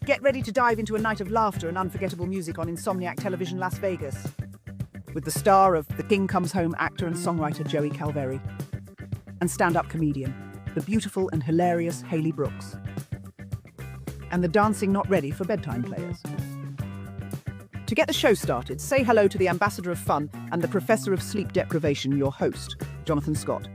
Get ready to dive into a night of laughter and unforgettable music on Insomniac Television Las Vegas, with the star of The King Comes Home actor and songwriter Joey Calveri, and stand-up comedian, the beautiful and hilarious Hailey Brooks, and the dancing not ready for bedtime players. To get the show started, say hello to the ambassador of fun and the professor of sleep deprivation, your host, Jonathan Scott.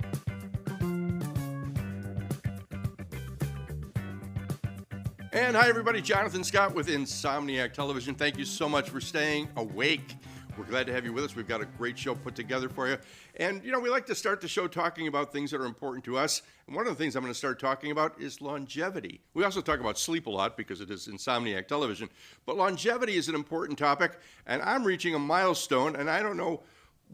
And hi, everybody. Jonathan Scott with Insomniac Television. Thank you so much for staying awake. We're glad to have you with us. We've got a great show put together for you. And, we like to start the show talking about things that are important to us. And one of the things I'm going to start talking about is longevity. We also talk about sleep a lot because it is Insomniac Television. But longevity is an important topic, and I'm reaching a milestone, and I don't know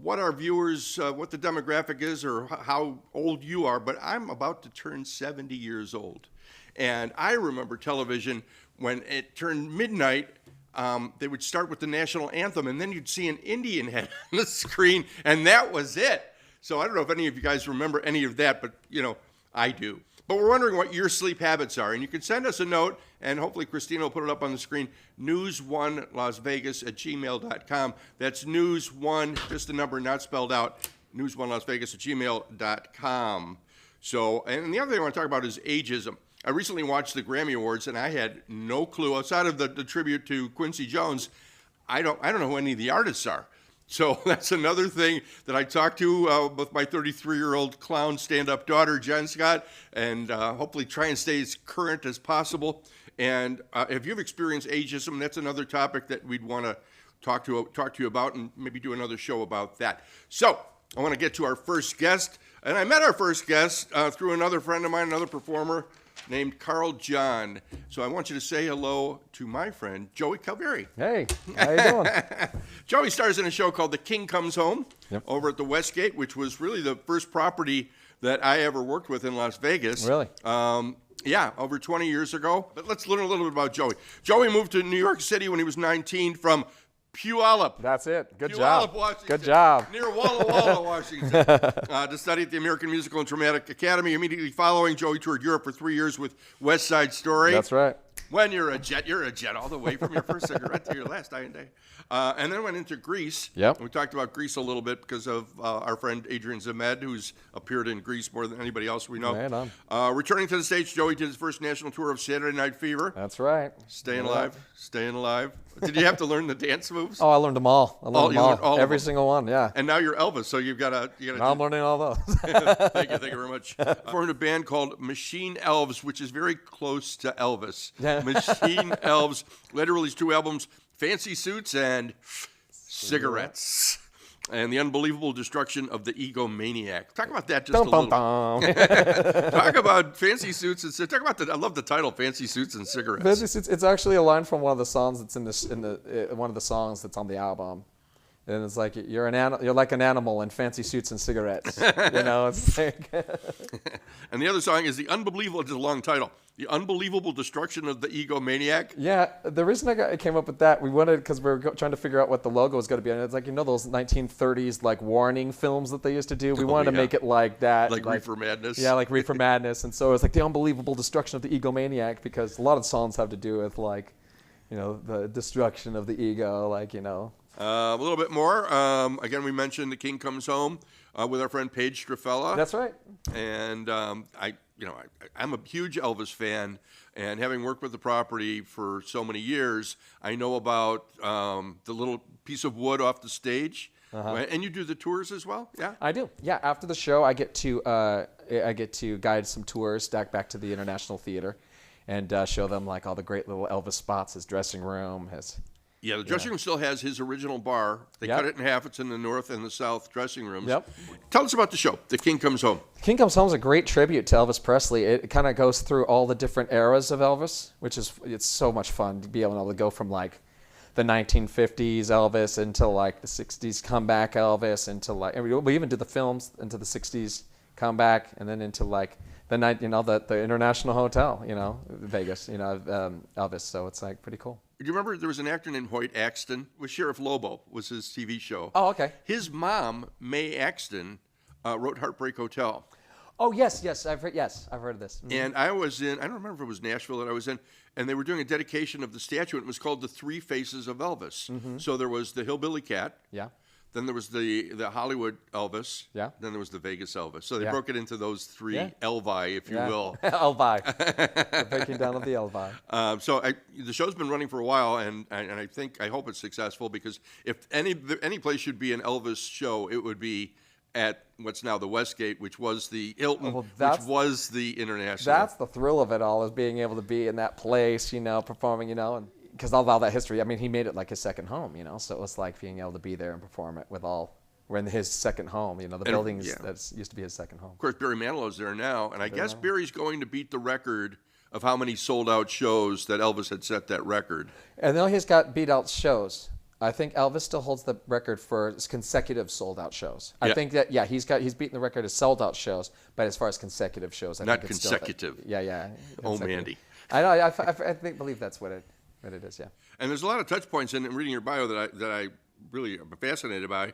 what our viewers, what the demographic is or how old you are, but I'm about to turn 70 years old. And I remember television when it turned midnight. They would start with the national anthem, and then you'd see an Indian head on the screen, and that was it. So I don't know if any of you guys remember any of that, but, I do. But we're wondering what your sleep habits are, and you can send us a note, and hopefully Christina will put it up on the screen, news1lasvegas@gmail.com. That's news1, just the number, not spelled out, news1lasvegas@gmail.com. So, and the other thing I want to talk about is ageism. I recently watched the Grammy Awards, and I had no clue, outside of the tribute to Quincy Jones, I don't know who any of the artists are. So that's another thing that I talked to with my 33-year-old clown stand-up daughter, Jen Scott, and hopefully try and stay as current as possible. And if you've experienced ageism, that's another topic that we'd want to talk to you about, and maybe do another show about that. So I want to get to our first guest, and I met our first guest through another friend of mine, another performer, named Carl John. So I want you to say hello to my friend, Joey Calveri. Hey, how you doing? Joey stars in a show called The King Comes Home over at the Westgate, which was really the first property that I ever worked with in Las Vegas. Really? Yeah, over 20 years ago. But let's learn a little bit about Joey. Joey moved to New York City when he was 19 from Puyallup. That's it. Good Puyallup, job. Washington. Good job. Near Walla Walla, Washington. To study at the American Musical and Dramatic Academy. Immediately following, Joey toured Europe for 3 years with West Side Story. That's right. When you're a jet all the way from your first cigarette to your last dying day. And then went into Greece. Yep. We talked about Greece a little bit because of our friend Adrian Zemed, who's appeared in Greece more than anybody else we know. Right on. Returning to the stage, Joey did his first national tour of Saturday Night Fever. That's right. Staying alive. Did you have to learn the dance moves? Oh, I learned them all. Learned all Every single one, yeah. And now you're Elvis, so you've got to. Now I'm learning all those. Thank you very much. Formed a band called Machine Elves, which is very close to Elvis. Yeah. Machine Elves. Later released 2 albums, Fancy Suits and Cigarettes. And the unbelievable destruction of the egomaniac. Talk about that just a little. Talk about Fancy Suits and talk about I love the title, Fancy Suits and Cigarettes. It's actually a line from one of the songs that's one of the songs that's on the album. And it's like you're like an animal in fancy suits and cigarettes. It's like And the other song is the unbelievable. It's a long title. The unbelievable destruction of the egomaniac. Yeah, the reason I came up with that, we wanted because we were trying to figure out what the logo was going to be, and it's like those 1930s like warning films that they used to do. We wanted to make it like that, like Reefer Madness. Yeah, like Reefer Madness, and so it was like the unbelievable destruction of the egomaniac because a lot of songs have to do with the destruction of the ego, A little bit more. Again, we mentioned The King Comes Home with our friend Paige Strafella. That's right. And I'm a huge Elvis fan, and having worked with the property for so many years, I know about the little piece of wood off the stage. Right? And you do the tours as well? Yeah, I do. Yeah, after the show, I get to guide some tours back to the International Theater, and show them all the great little Elvis spots, his dressing room, Yeah, the dressing room still has his original bar. They cut it in half. It's in the north and the south dressing rooms. Yep. Tell us about the show, The King Comes Home. King Comes Home is a great tribute to Elvis Presley. It kind of goes through all the different eras of Elvis, it's so much fun to be able to go from the 1950s Elvis into the 60s comeback Elvis into we even did the films into the 60s comeback and then into the night the International Hotel Vegas Elvis. So it's pretty cool. Do you remember there was an actor named Hoyt Axton? Was Sheriff Lobo was his TV show. Oh, okay. His mom, Mae Axton, wrote Heartbreak Hotel. Oh yes, I've heard of this. Mhm. And I was in, I don't remember if it was Nashville that I was in, and they were doing a dedication of the statue, and it was called The Three Faces of Elvis. So there was the Hillbilly Cat. Yeah. Then there was the Hollywood Elvis. Yeah. Then there was the Vegas Elvis. So they Yeah. broke it into those three Yeah. Elvi, if you will. Elvi. The breaking down of the Elvi. So the show's been running for a while, and I hope it's successful, because if any place should be an Elvis show, it would be at what's now the Westgate, which was the Hilton, which was the International. That's the thrill of it all, is being able to be in that place, performing, and because of all that history. I mean, he made it like his second home, so it was like being able to be there and perform it with all. We're in his second home, the buildings that used to be his second home. Of course, Barry Manilow's there now, and I guess Barry's going to beat the record of how many sold-out shows that Elvis had set that record. And then he's got beat-out shows. I think Elvis still holds the record for consecutive sold-out shows. I think that he's beaten the record of sold-out shows, but as far as consecutive shows, I Not think it's consecutive. Still, yeah. Oh, Mandy. I know. I believe that's what it is. Yeah. And there's a lot of touch points in reading your bio that I really am fascinated by.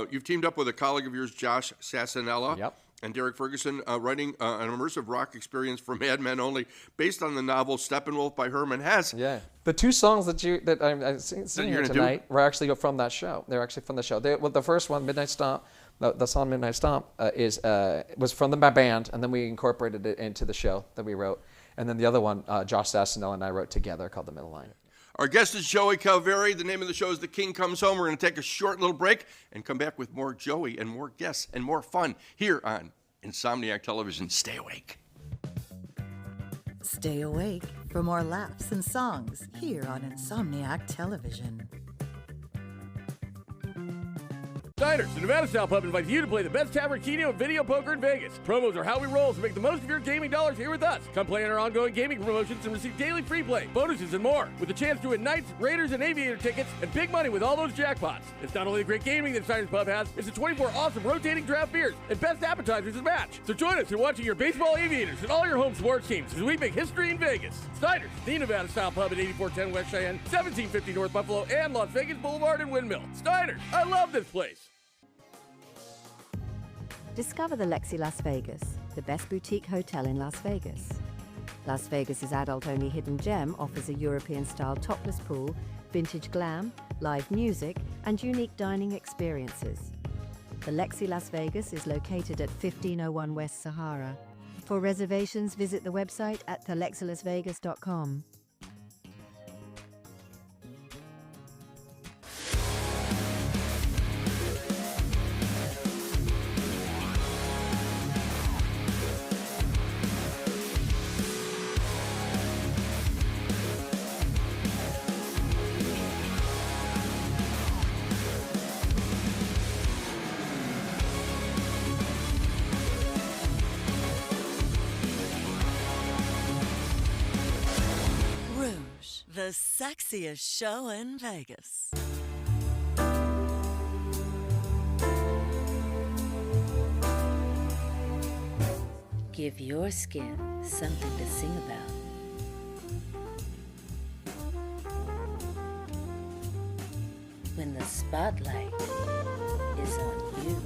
You've teamed up with a colleague of yours, Josh Sassanella. Yep. And Derek Ferguson, writing an immersive rock experience for Mad Men Only, based on the novel Steppenwolf by Herman Hesse. Yeah. The two songs that I'm singing here tonight were actually from that show. They're actually from the show. The first one, Midnight Stomp, the song Midnight Stomp, was from my band, and then we incorporated it into the show that we wrote. And then the other one, Josh Sassanella and I wrote together, called The Middle Line. Our guest is Joey Calveri. The name of the show is The King Comes Home. We're going to take a short little break and come back with more Joey and more guests and more fun here on Insomniac Television. Stay awake. Stay awake for more laughs and songs here on Insomniac Television. Diners, the Nevada Style Pub invites you to play the best tavern, keno, and video poker in Vegas. Promos are how we roll, so make the most of your gaming dollars here with us. Come play in our ongoing gaming promotions and receive daily free play, bonuses, and more, with a chance to win Knights, Raiders, and Aviator tickets and big money with all those jackpots. It's not only the great gaming that Diners Pub has, it's the 24 awesome rotating draft beers and best appetizers to match. So join us in watching your baseball Aviators and all your home sports teams as we make history in Vegas. Diners, the Nevada Style Pub at 8410 West Cheyenne, 1750 North Buffalo, and Las Vegas Boulevard and Windmill. Diners, I love this place. Discover the Lexi Las Vegas, the best boutique hotel in Las Vegas. Las Vegas's adult-only hidden gem offers a European-style topless pool, vintage glam, live music, and unique dining experiences. The Lexi Las Vegas is located at 1501 West Sahara. For reservations, visit the website at thelexilasvegas.com. The sexiest show in Vegas. Give your skin something to sing about. When the spotlight is on you.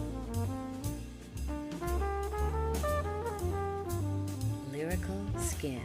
Lyrical Skin.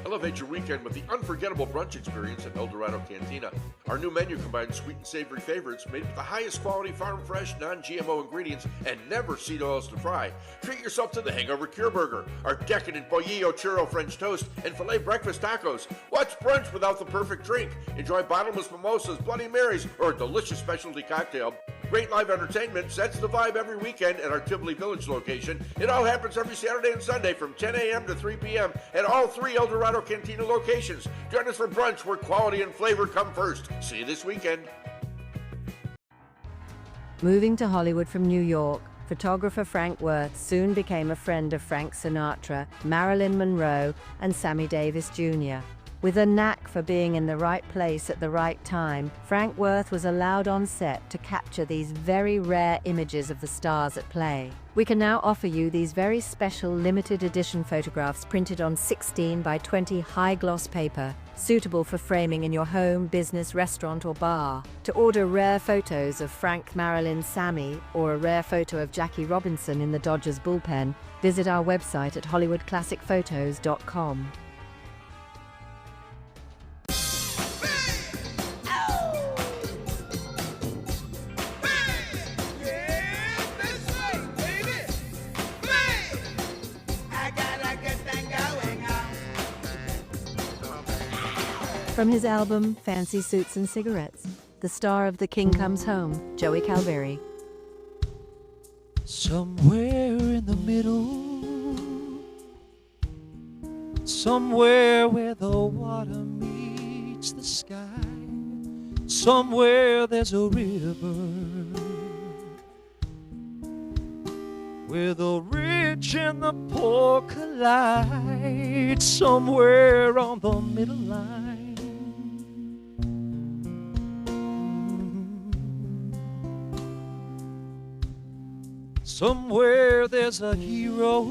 Elevate your weekend with the unforgettable brunch experience at El Dorado Cantina. Our new menu combines sweet and savory favorites made with the highest quality farm-fresh, non-GMO ingredients and never seed oils to fry. Treat yourself to the Hangover Cure Burger, our decadent Bollillo Churro French Toast, and filet breakfast tacos. What's brunch without the perfect drink? Enjoy bottomless mimosas, Bloody Marys, or a delicious specialty cocktail. Great live entertainment sets the vibe every weekend at our Tivoli Village location. It all happens every Saturday and Sunday from 10 a.m. to 3 p.m. at all three El Dorado Cantina locations. Join us for brunch where quality and flavor come first. See you this weekend. Moving to Hollywood from New York, photographer Frank Worth soon became a friend of Frank Sinatra, Marilyn Monroe, and Sammy Davis Jr. With a knack for being in the right place at the right time, Frank Worth was allowed on set to capture these very rare images of the stars at play. We can now offer you these very special limited edition photographs printed on 16 by 20 high-gloss paper, suitable for framing in your home, business, restaurant, or bar. To order rare photos of Frank, Marilyn, Sammy, or a rare photo of Jackie Robinson in the Dodgers bullpen, visit our website at hollywoodclassicphotos.com. From his album Fancy Suits and Cigarettes, the star of The King Comes Home, Joey Calveri. Somewhere in the middle, somewhere where the water meets the sky, somewhere there's a river where the rich and the poor collide, somewhere on the middle line. Somewhere there's a hero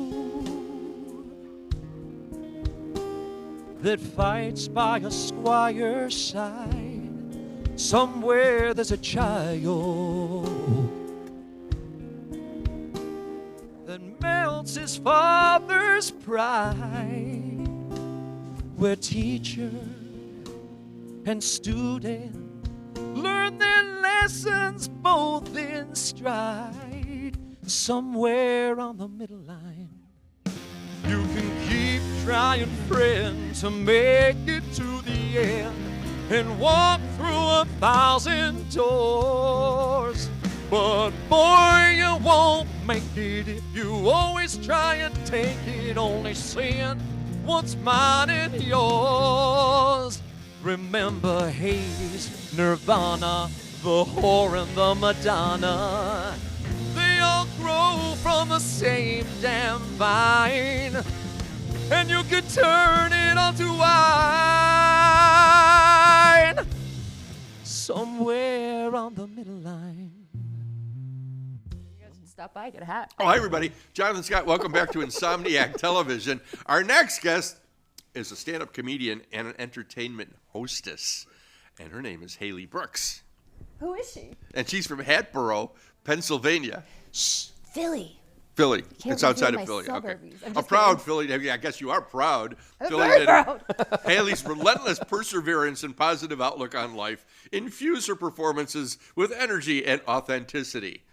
that fights by a squire's side. Somewhere there's a child that melts his father's pride. Where teacher and student learn their lessons both in stride. Somewhere on the middle line, you can keep trying, friend, to make it to the end and walk through 1,000 doors. But boy, you won't make it if you always try and take it. Only sin what's mine and yours. Remember Hades, Nirvana, the whore and the Madonna. They all grow from the same damn vine, and you can turn it onto wine. Somewhere on the middle line. You guys should stop by, get a hat. Oh, hi, everybody. Jonathan Scott, welcome back to Insomniac Television. Our next guest is a stand-up comedian and an entertainment hostess, and her name is Hailey Brooks. Who is she? And she's from Hatboro, Pennsylvania. Shh, Philly. Philly. Can't It's outside reveal of my Philly. Okay. suburbies. I'm A just proud kidding. Philly. I guess you are proud. I'm Philly very proud. Haley's relentless perseverance and positive outlook on life infuse her performances with energy and authenticity.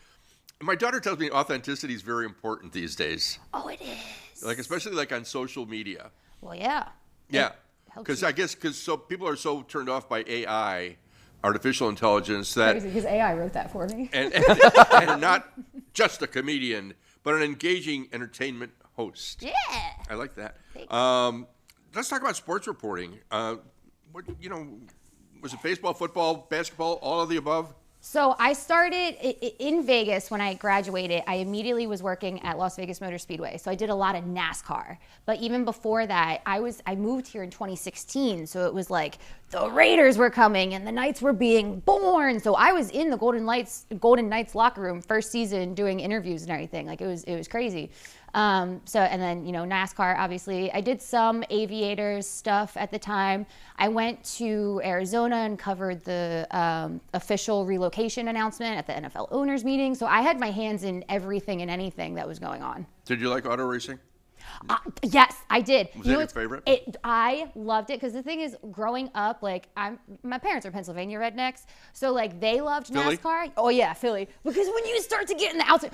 My daughter tells me authenticity is very important these days. Oh, it is. Like, especially like on social media. Well, yeah. Yeah. helps Because you. I guess so people are so turned off by AI, artificial intelligence, that Crazy, because AI wrote that for me. and not just a comedian, but an engaging entertainment host. Yeah. I like that. Let's talk about sports reporting. Was it baseball, football, basketball, all of the above? So I started in Vegas when I graduated. I immediately was working at Las Vegas Motor Speedway. So I did a lot of NASCAR. But even before that, I moved here in 2016. So it was like the Raiders were coming and the Knights were being born. So I was in the Golden Knights locker room first season doing interviews and everything. Like it was crazy. And then, NASCAR, obviously. I did some aviators stuff at the time. I went to Arizona and covered the official relocation announcement at the NFL owners meeting. So I had my hands in everything and anything that was going on. Did you like auto racing? Yes, I did. Was that your favorite? I loved it because the thing is, growing up, like my parents are Pennsylvania rednecks, so like they loved Philly? NASCAR. Oh yeah, Philly. Because when you start to get in the outside,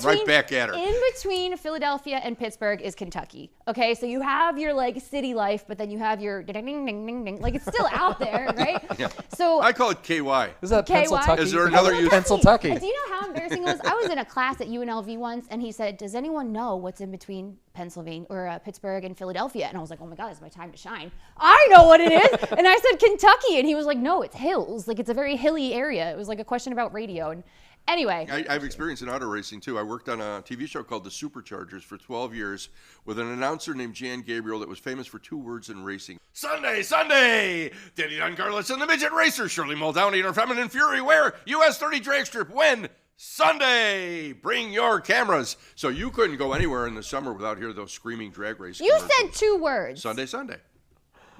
Right back at her. In between Philadelphia and Pittsburgh is Kentucky. Okay, so you have your like city life, but then you have your ding ding ding ding ding. Like it's still out there, right? Yeah. So I call it KY. Is that KY? Pennsyltucky? Is there another use? Pennsyltucky. Do you know how embarrassing it was? I was in a class at UNLV once, and he said, "Does anyone know what's in between Pennsylvania or Pittsburgh and Philadelphia?" And I was like, "Oh my God, it's my time to shine. I know what it is." And I said, "Kentucky," and he was like, "No, it's hills. Like it's a very hilly area." It was like a question about radio, Anyway. I've experienced in auto racing, too. I worked on a TV show called The Superchargers for 12 years with an announcer named Jan Gabriel that was famous for 2 words in racing. Sunday, Sunday! Danny Dungarless and the Midget Racer, Shirley Muldowney and her Feminine Fury, where US 30 drag strip, when? Sunday! Bring your cameras. So you couldn't go anywhere in the summer without hearing those screaming drag race You commercials. said 2 words. Sunday, Sunday.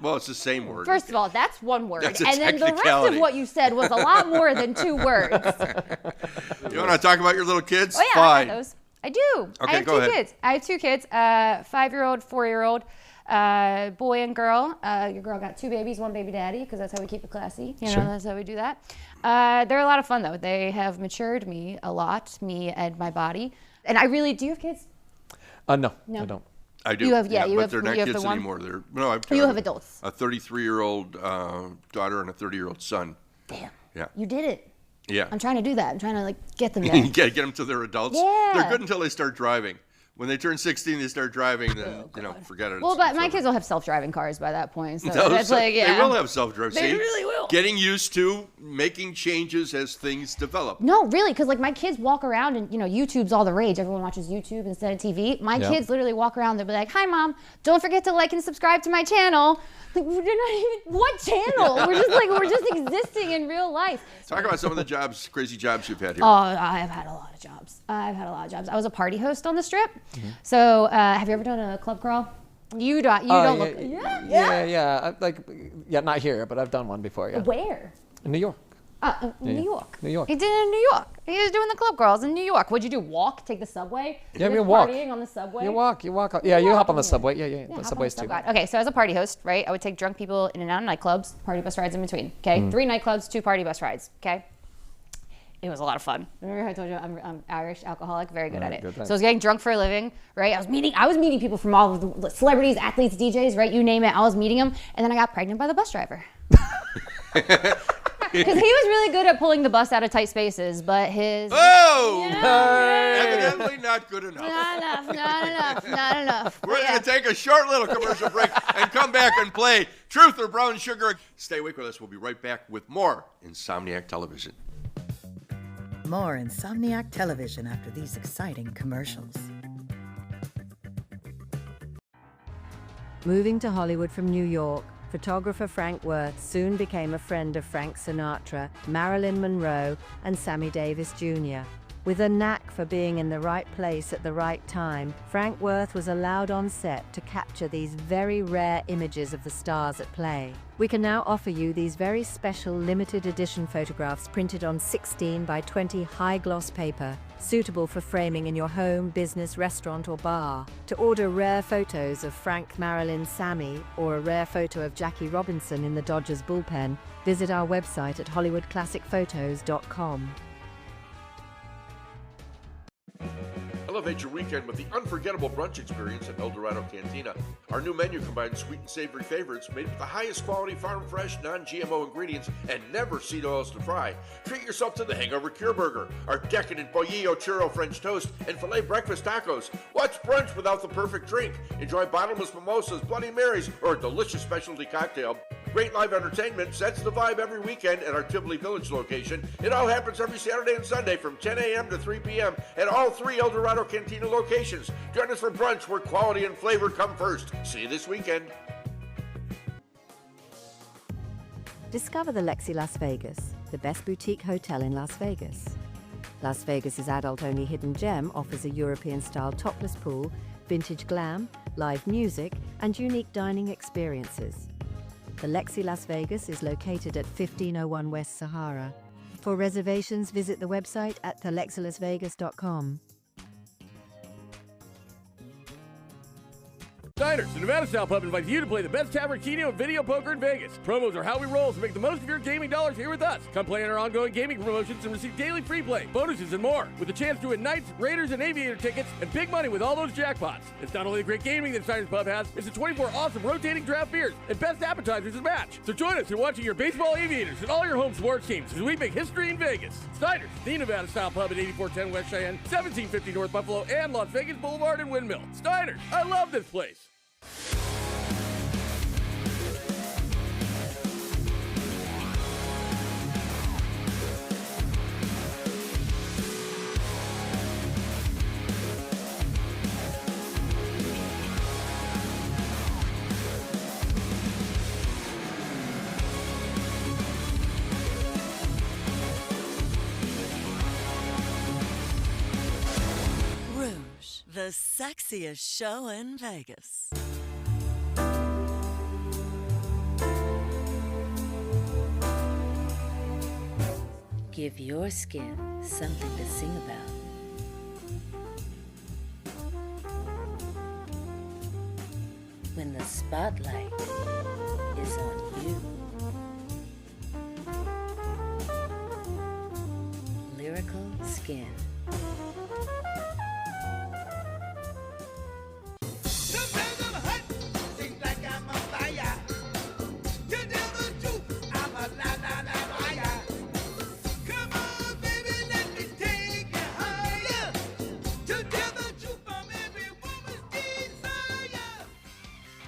Well, it's the same word. First of all, that's 1 word. That's a and then the rest technicality. of what you said was a lot more than 2 words. You want to talk about your little kids? Oh, yeah, Fine. I got those. I do. Okay, I have go 2 ahead. kids. I have 2 kids, 5-year-old, 4-year-old, boy and girl. Your girl got 2 babies, 1 baby daddy, because that's how we keep it classy. You know, that's how we do that. They're a lot of fun, though. They have matured me a lot, me and my body. And I really, do you have kids? No, No. I don't. I do. You have- yeah, you but have- they're not you have the kids one? anymore. I've You have adults. A 33-year-old daughter and a 30-year-old son. Damn. Yeah. You did it. Yeah. I'm trying to do that. I'm trying to, like, get them there. Get them to their adults. Yeah. They're good until they start driving. When they turn 16, they start driving, then, forget it. Well, but my It's kids will have self-driving cars by that point. So over. that's like, yeah. They will have self-drive. They See? really will. Getting used to making changes as things develop. No, really, because like my kids walk around and YouTube's all the rage. Everyone watches YouTube instead of TV. My kids literally walk around. They'll be like, "Hi, Mom. Don't forget to like and subscribe to my channel." Like, we're not even what channel? We're just existing in real life. Talk about some of the crazy jobs you've had here. Oh, I've had a lot of jobs. I was a party host on the Strip. So, have you ever done a club crawl? You don't look. Yeah. Not here, but I've done one before. Yeah. Where? In New York. New York. New York. He did it in New York. He was doing the club crawls in New York. What'd you do? Walk? Take the subway? Yeah, You we guys walk. Partying on the subway? You walk. Yeah, you hop on the subway. Yeah. The hop on subways the too. subway. Okay, so as a party host, right, I would take drunk people in and out of nightclubs, party bus rides in between. Okay, 3 nightclubs, 2 party bus rides. Okay. It was a lot of fun. Remember I told you I'm Irish alcoholic, very good at it. Good So I was getting drunk for a living, right? I was meeting people from all of the celebrities, athletes, DJs, right? You name it. I was meeting them, and then I got pregnant by the bus driver. Because he was really good at pulling the bus out of tight spaces, but his... Oh! Evidently not good enough. Not enough. We're going to take a short little commercial break and come back and play Truth or Brown Sugar. Stay awake with us. We'll be right back with more Insomniac Television. More Insomniac Television after these exciting commercials. Moving to Hollywood from New York, photographer Frank Worth soon became a friend of Frank Sinatra, Marilyn Monroe, and Sammy Davis Jr. With a knack for being in the right place at the right time, Frank Worth was allowed on set to capture these very rare images of the stars at play. We can now offer you these very special limited edition photographs printed on 16 by 20 high-gloss paper, suitable for framing in your home, business, restaurant, or bar. To order rare photos of Frank, Marilyn, Sammy, or a rare photo of Jackie Robinson in the Dodgers bullpen, visit our website at HollywoodClassicPhotos.com. Elevate your weekend with the unforgettable brunch experience at El Dorado Cantina. Our new menu combines sweet and savory favorites made with the highest quality farm-fresh, non-GMO ingredients and never seed oils to fry. Treat yourself to the Hangover Cure Burger, our decadent Bollillo Churro French Toast, and filet breakfast tacos. What's brunch without the perfect drink? Enjoy bottomless mimosas, Bloody Marys, or a delicious specialty cocktail. Great live entertainment sets the vibe every weekend at our Tivoli Village location. It all happens every Saturday and Sunday from 10 a.m. to 3 p.m. at all 3 El Dorado Cantina locations. Join us for brunch where quality and flavor come first. See you this weekend. Discover the Lexi Las Vegas, the best boutique hotel in Las Vegas. Las Vegas's adult-only hidden gem offers a European-style topless pool, vintage glam, live music, and unique dining experiences. The Lexi Las Vegas is located at 1501 West Sahara. For reservations, visit the website at thelexilasvegas.com. Diners, the Nevada-style pub invites you to play the best tavern, keno, and video poker in Vegas. Promos are how we roll, so make the most of your gaming dollars here with us. Come play in our ongoing gaming promotions and receive daily free play, bonuses, and more, with a chance to win Knights, Raiders, and Aviator tickets and big money with all those jackpots. It's not only the great gaming that Diners Pub has, it's the 24 awesome rotating draft beers and best appetizers to match. So join us in watching your baseball Aviators and all your home sports teams as we make history in Vegas. Diners, the Nevada-style pub at 8410 West Cheyenne, 1750 North Buffalo, and Las Vegas Boulevard and Windmill. Diners, I love this place. The sexiest show in Vegas. Give your skin something to sing about. When the spotlight is on you. Lyrical Skin.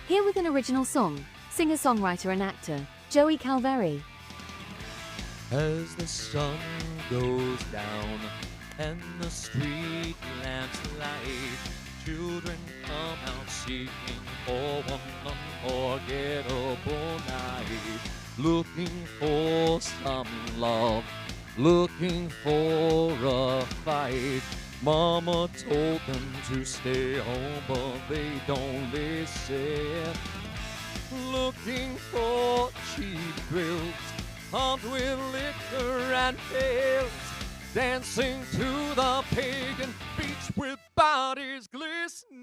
Here with an original song, singer-songwriter and actor, Joey Calveri. As the sun goes down and the street lamps light, children come out seeking for one unforgettable night, looking for some love, looking for a fight. Mama told them to stay home, but they don't listen. Looking for cheap thrills, armed with liquor and pills, dancing to the pagan beach with bodies glistening.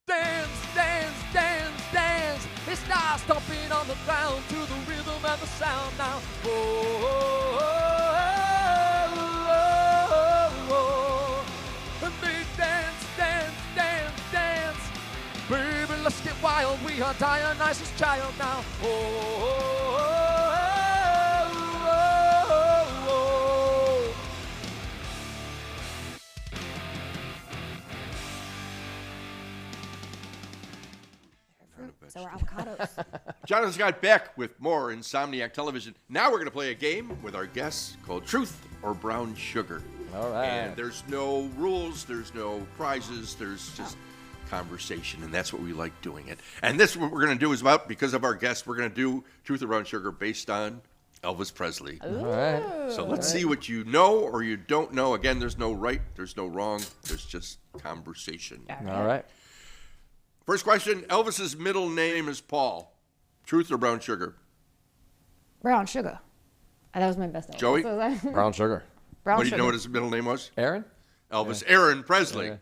Dance, dance, dance, dance. They start stomping on the ground to the rhythm and the sound now. Oh, oh, oh, oh, oh, oh. And they dance, dance, dance, dance. Baby, let's get wild. We are Dionysus' child now. Oh, oh, oh, oh, oh, So are avocados. Jonathan Scott back with more Insomniac Television. Now we're going to play a game with our guests called Truth or Brown Sugar. All right. And there's no rules, there's no prizes, there's just conversation, and that's what we like doing it. And this, what we're going to do is about, because of our guests, we're going to do Truth or Brown Sugar based on Elvis Presley. All right. So let's see what you know or you don't know. Again, there's no right, there's no wrong, there's just conversation. All right. First question, Elvis's middle name is Paul. Truth or Brown Sugar? Brown sugar. That was my best. Joey? Brown sugar. Brown What do you sugar. know what his middle name was? Aaron? Elvis Aaron Presley. Yeah.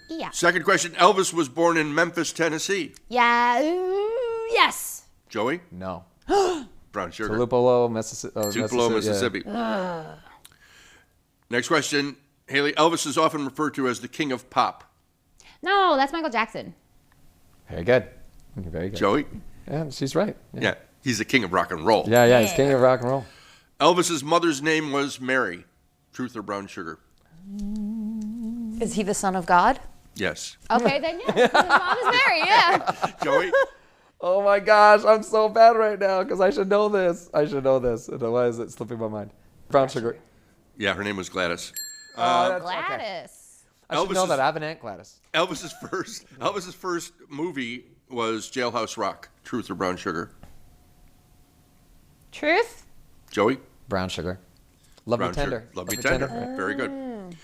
Yeah. Second question, Elvis was born in Memphis, Tennessee. Yeah. Yes. Joey? No. Brown Sugar. Tupelo, Mississippi. Tupelo, Mississippi. Next question, Hailey, Elvis is often referred to as the king of pop. No, that's Michael Jackson. Very good. You're very good. Joey? Yeah, she's right. Yeah, he's the king of rock and roll. Yeah, he's king of rock and roll. Elvis's mother's name was Mary. Truth or Brown Sugar? Is he the son of God? Yes. Okay, then yes. His mom is Mary, yeah. Joey? Oh my gosh, I'm so bad right now because I should know this. And why is it slipping my mind? Brown sugar. Yeah, her name was Gladys. That's Gladys. okay. I should know that. I have an Aunt Gladys. Elvis's first movie was Jailhouse Rock. Truth or Brown Sugar? Truth? Joey? Brown sugar. Love me Brown tender. Sugar. Love me tender. Very good.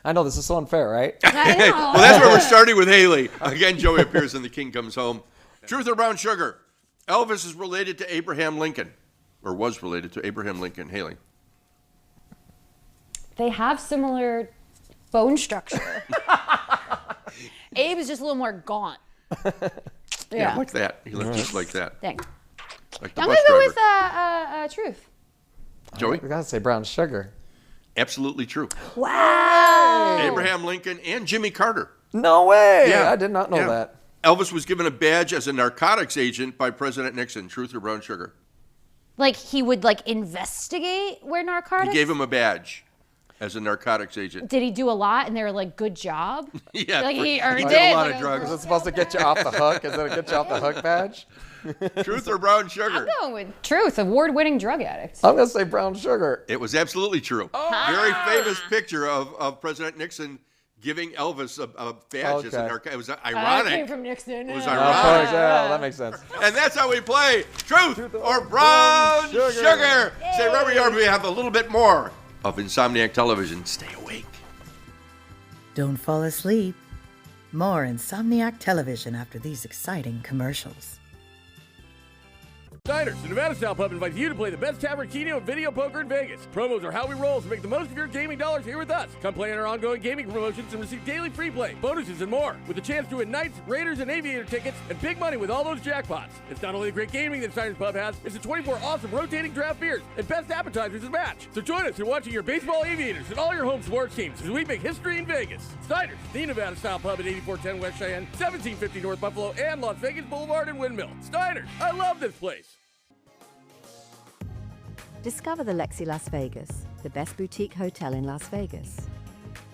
I know this is so unfair, right? I know. Well, that's where we're starting with Hailey. Again, Joey appears in The King Comes Home. Truth or Brown Sugar? Elvis is related to Abraham Lincoln, or was related to Abraham Lincoln. Hailey? They have similar bone structure. Abe is just a little more gaunt. Yeah, like that. He looked just like that. Thanks. Like the I'm bus going to driver. go with Truth. Joey? We gotta say brown sugar. Absolutely true. Wow. Abraham Lincoln and Jimmy Carter. No way. Yeah. I did not know Yeah. that. Elvis was given a badge as a narcotics agent by President Nixon. Truth or Brown Sugar? Like he would investigate where narcotics? He gave him a badge as a narcotics agent. Did he do a lot and they were like, good job? Yeah, Like he earned he it. did a lot like of Is drugs. it supposed to get you off the hook? Is it a get you off the hook badge? Truth or Brown Sugar? I'm going with Truth, award-winning drug addict. I'm gonna say brown sugar. It was absolutely true. Very famous picture of President Nixon giving Elvis a badge as a Okay. narcotics. It was I ironic. came from Nixon. It was Oh, of ironic. course, yeah, that makes sense. And that's how we play Truth or Brown Sugar. Stay right where you are. We have a little bit more of Insomniac Television. Stay awake. Don't fall asleep. More Insomniac Television after these exciting commercials. Diners, the Nevada Style Pub invites you to play the best tavern, keno, and video poker in Vegas. Promos are how we roll, so make the most of your gaming dollars here with us. Come play in our ongoing gaming promotions and receive daily free play, bonuses, and more, with a chance to win Knights, Raiders, and Aviator tickets and big money with all those jackpots. It's not only the great gaming that Diners Pub has, it's the 24 awesome rotating draft beers and best appetizers to match. So join us in watching your baseball Aviators and all your home sports teams as we make history in Vegas. Diners, the Nevada Style Pub at 8410 West Cheyenne, 1750 North Buffalo, and Las Vegas Boulevard and Windmill. Diners, I love this place. Discover the Lexi Las Vegas, the best boutique hotel in Las Vegas.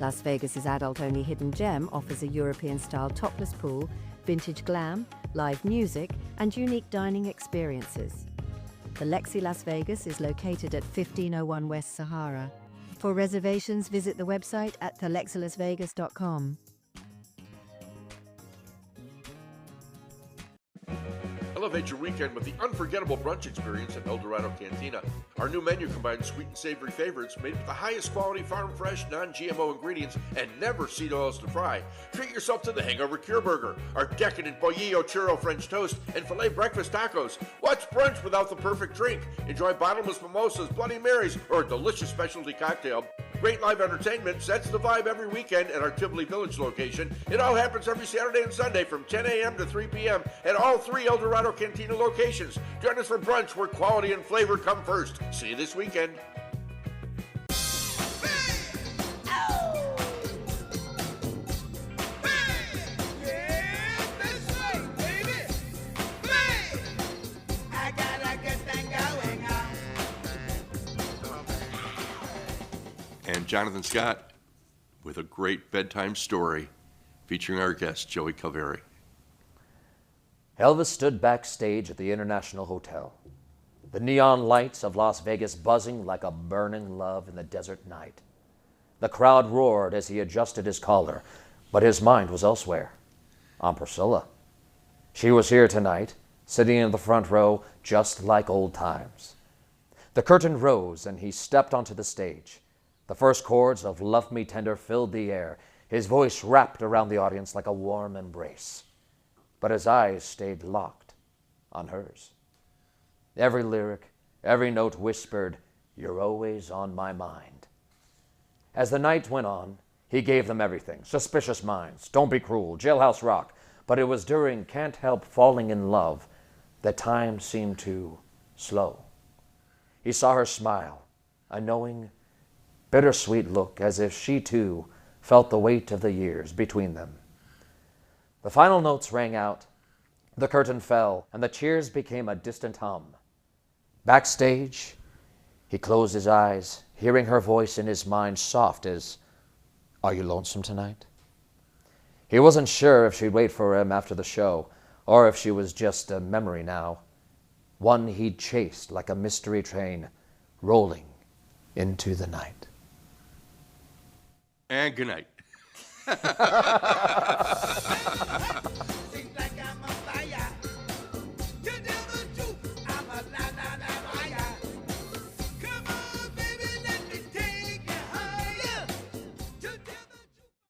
Las Vegas's adult-only hidden gem offers a European-style topless pool, vintage glam, live music, and unique dining experiences. The Lexi Las Vegas is located at 1501 West Sahara. For reservations, visit the website at thelexilasvegas.com. Elevate your weekend with the unforgettable brunch experience at El Dorado Cantina. Our new menu combines sweet and savory favorites made with the highest quality farm-fresh, non-GMO ingredients and never seed oils to fry. Treat yourself to the Hangover Cure Burger, our decadent Bollillo Churro French Toast, and filet breakfast tacos. What's brunch without the perfect drink? Enjoy bottomless mimosas, Bloody Marys, or a delicious specialty cocktail. Great live entertainment sets the vibe every weekend at our Tivoli Village location. It all happens every Saturday and Sunday from 10 a.m. to 3 p.m. at all 3 El Dorado Cantina locations. Join us for brunch where quality and flavor come first. See you this weekend. And Jonathan Scott with a great bedtime story featuring our guest, Joey Calveri. Elvis stood backstage at the International Hotel, the neon lights of Las Vegas buzzing like a burning love in the desert night. The crowd roared as he adjusted his collar, but his mind was elsewhere, on Priscilla. She was here tonight, sitting in the front row just like old times. The curtain rose and he stepped onto the stage. The first chords of Love Me Tender filled the air. His voice wrapped around the audience like a warm embrace. But his eyes stayed locked on hers. Every lyric, every note whispered, "You're always on my mind." As the night went on, he gave them everything. Suspicious Minds, Don't Be Cruel, Jailhouse Rock. But it was during Can't Help Falling in Love that time seemed to slow. He saw her smile, a knowing, bittersweet look, as if she too felt the weight of the years between them. The final notes rang out, the curtain fell, and the cheers became a distant hum. Backstage, he closed his eyes, hearing her voice in his mind soft as, "Are you lonesome tonight?" He wasn't sure if she'd wait for him after the show, or if she was just a memory now, one he'd chased like a mystery train rolling into the night. And good night.